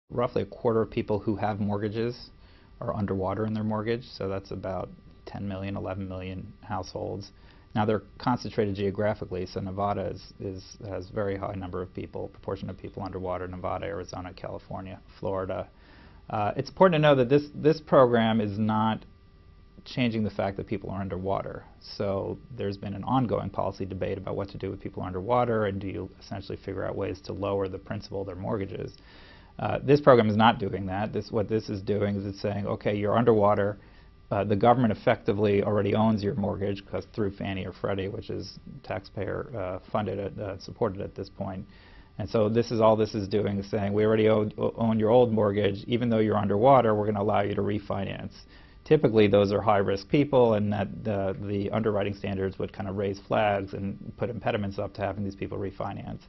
Roughly a quarter of people who have mortgages are underwater in their mortgage, so that's about 10 million, 11 million households. Now they're concentrated geographically, so Nevada has very high number of people, proportion of people underwater, Nevada, Arizona, California, Florida. It's important to know that this program is not changing the fact that people are underwater. So there's been an ongoing policy debate about what to do with people underwater, and do you essentially figure out ways to lower the principal of their mortgages. This program is not doing that. What this is doing is it's saying, okay, you're underwater. The government effectively already owns your mortgage because through Fannie or Freddie, which is taxpayer funded, supported at this point. And so all this is doing is saying, we already own your old mortgage. Even though you're underwater, we're going to allow you to refinance. Typically, those are high-risk people, and that the underwriting standards would kind of raise flags and put impediments up to having these people refinance.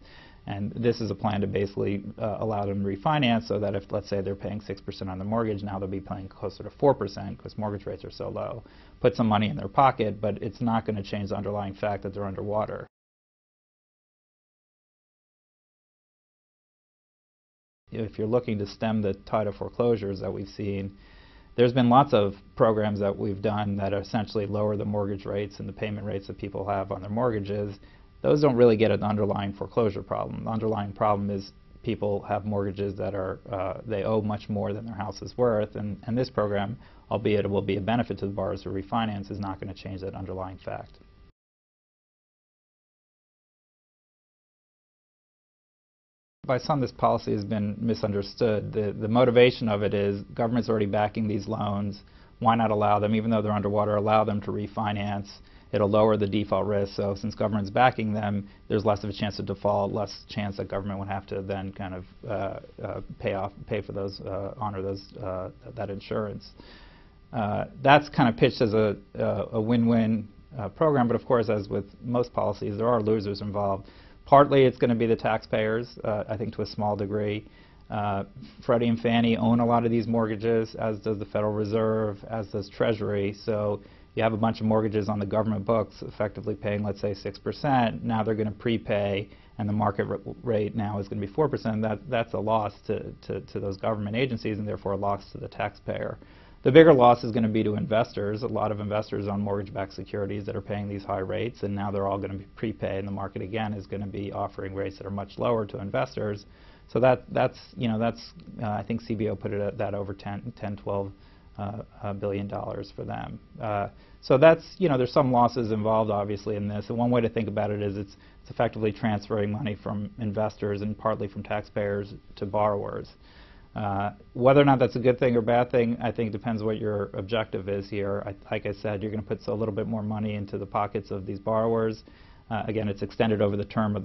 And this is a plan to basically allow them to refinance so that if, let's say, they're paying 6% on the mortgage, now they'll be paying closer to 4% because mortgage rates are so low. Put some money in their pocket, but it's not going to change the underlying fact that they're underwater. If you're looking to stem the tide of foreclosures that we've seen, there's been lots of programs that we've done that essentially lower the mortgage rates and the payment rates that people have on their mortgages. Those don't really get at the underlying foreclosure problem. The underlying problem is people have mortgages that they owe much more than their house is worth, and this program, albeit it will be a benefit to the borrowers who refinance, is not going to change that underlying fact. By some, this policy has been misunderstood. The motivation of it is government's already backing these loans. Why not allow them, even though they're underwater, allow them to refinance? It'll lower the default risk. So since government's backing them, there's less of a chance of default, less chance that government would have to then kind of pay for those, honor those that insurance. That's kind of pitched as a win-win program. But of course, as with most policies, there are losers involved. Partly, it's going to be the taxpayers, I think to a small degree. Freddie and Fannie own a lot of these mortgages, as does the Federal Reserve, as does Treasury. So you have a bunch of mortgages on the government books effectively paying, let's say, 6%. Now they're going to prepay, and the market rate now is going to be 4%. That's a loss to those government agencies, and therefore a loss to the taxpayer. The bigger loss is going to be to investors. A lot of investors own mortgage-backed securities that are paying these high rates, and now they're all going to be prepay, and the market again is going to be offering rates that are much lower to investors. So that's I think CBO put it at that over 10, 12 billion dollars for them. So that's, there's some losses involved obviously in this. And one way to think about it is it's effectively transferring money from investors and partly from taxpayers to borrowers. Whether or not that's a good thing or bad thing, I think depends what your objective is here. Like I said, you're going to put a little bit more money into the pockets of these borrowers. Again, it's extended over the term of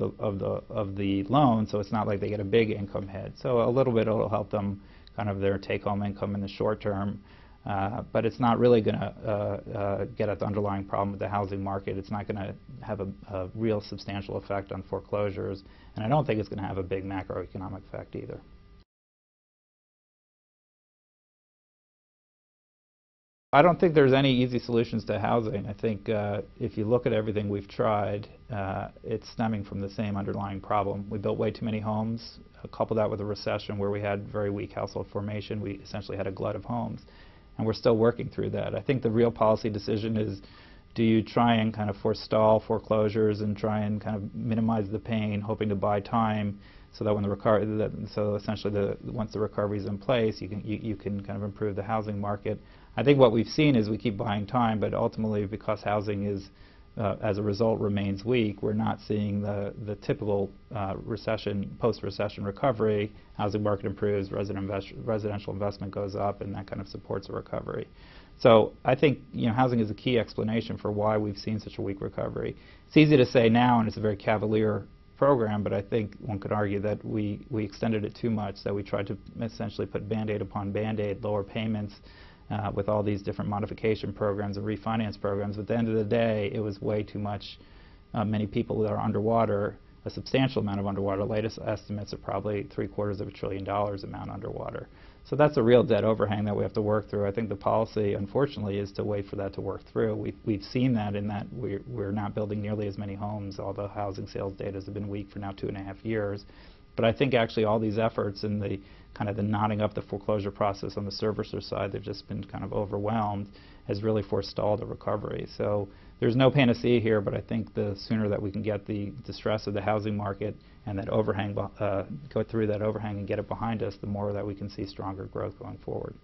the loan, so it's not like they get a big income hit. So a little bit it'll help them kind of their take-home income in the short term. But it's not really going to get at the underlying problem with the housing market. It's not going to have a real substantial effect on foreclosures. And I don't think it's going to have a big macroeconomic effect either. I don't think there's any easy solutions to housing. I think if you look at everything we've tried, it's stemming from the same underlying problem. We built way too many homes. Couple that with a recession where we had very weak household formation, we essentially had a glut of homes. And we're still working through that. I think the real policy decision is, do you try and kind of forestall foreclosures and try and kind of minimize the pain, hoping to buy time so that when once the recovery is in place, you can kind of improve the housing market. I think what we've seen is we keep buying time, but ultimately because housing is, as a result, remains weak, we're not seeing the typical post-recession recovery. Housing market improves, residential investment goes up, and that kind of supports a recovery. So I think housing is a key explanation for why we've seen such a weak recovery. It's easy to say now, and it's a very cavalier program, but I think one could argue that we extended it too much, that we tried to essentially put Band-Aid upon Band-Aid, lower payments, with all these different modification programs and refinance programs. At the end of the day, it was way too much. Many people that are underwater, a substantial amount of underwater. Latest estimates are probably $750 billion amount underwater. So that's a real debt overhang that we have to work through. I think the policy, unfortunately, is to wait for that to work through. We've seen that in that we're not building nearly as many homes, although housing sales data has been weak for now 2.5 years. But I think actually all these efforts and the kind of the knotting up the foreclosure process on the servicer side, they've just been kind of overwhelmed, has really forestalled a recovery. So there's no panacea here, but I think the sooner that we can get the distress of the housing market and that overhang, go through that overhang and get it behind us, the more that we can see stronger growth going forward.